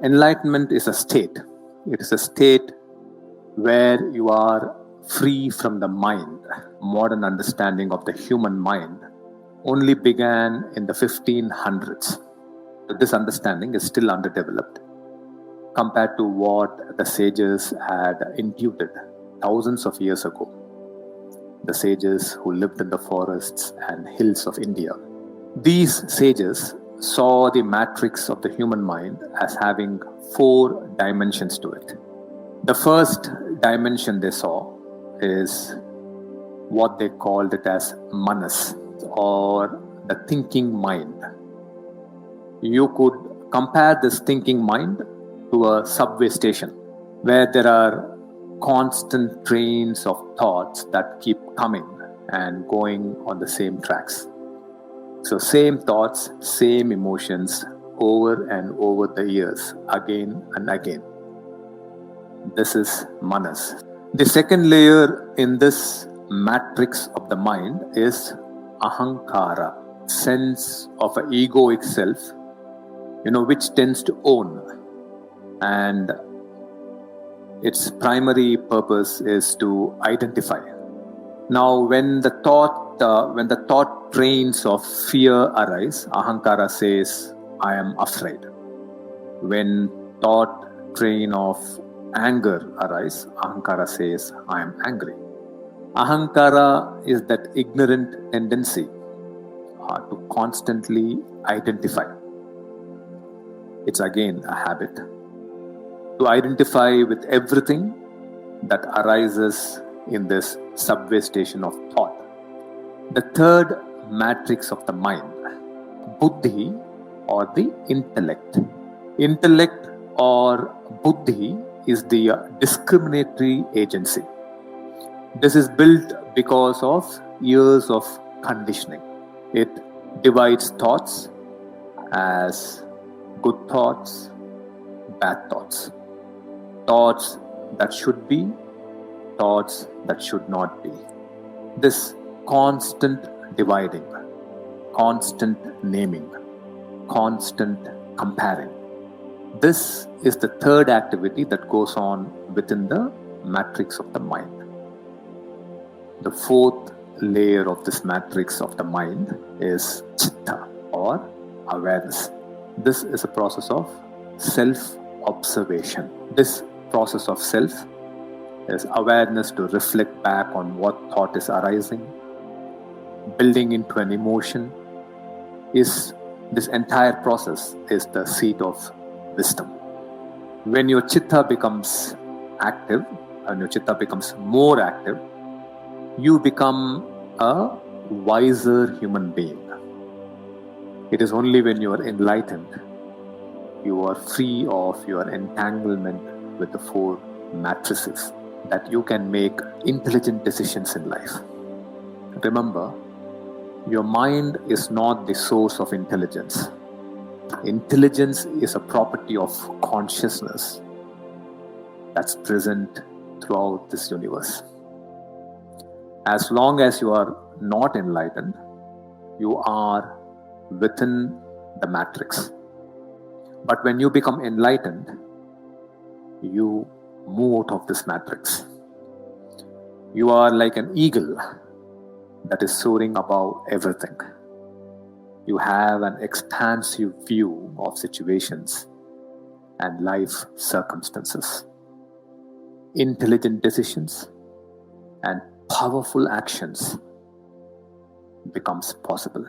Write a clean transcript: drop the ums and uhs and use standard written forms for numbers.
Enlightenment is a state. It is a state where you are free from the mind. Modern understanding of the human mind only began in the 1500s. This understanding is still underdeveloped compared to what the sages had intuited thousands of years ago. The sages who lived in the forests and hills of India. These sages saw the matrix of the human mind as having 4 dimensions to it. The first dimension they saw is what they called it as manas, or the thinking mind. You could compare this thinking mind to a subway station where there are constant trains of thoughts that keep coming and going on the same tracks. So same thoughts, same emotions over and over the years, again and again. This is manas. The second layer in this matrix of the mind is ahankara, sense of an egoic self, which tends to own, and its primary purpose is to identify. Now, when the thought trains of fear arise, ahankara says, "I am afraid." When thought train of anger arise, ahankara says, "I am angry." Ahankara is that ignorant tendency to constantly identify. It's again a habit to identify with everything that arises in this subway station of thought. The third matrix of the mind, buddhi, or the intellect. Intellect or buddhi is the discriminatory agency. This is built because of years of conditioning. It divides thoughts as good thoughts, bad thoughts, thoughts that should be, thoughts that should not be. This constant dividing, constant naming, constant comparing. This is the third activity that goes on within the matrix of the mind. The fourth layer of this matrix of the mind is chitta, or awareness. This is a process of self-observation. This process of self is awareness to reflect back on what thought is arising, building into an emotion. This entire process is the seat of wisdom. When your chitta becomes active, and your chitta becomes more active, you become a wiser human being. It is only when you are enlightened, you are free of your entanglement with the 4 matrices, that you can make intelligent decisions in life. Remember, your mind is not the source of intelligence. Intelligence is a property of consciousness that's present throughout this universe. As long as you are not enlightened, you are within the matrix. But when you become enlightened, you move out of this matrix. You are like an eagle that is soaring above everything. You have an expansive view of situations and life circumstances. Intelligent decisions and powerful actions becomes possible.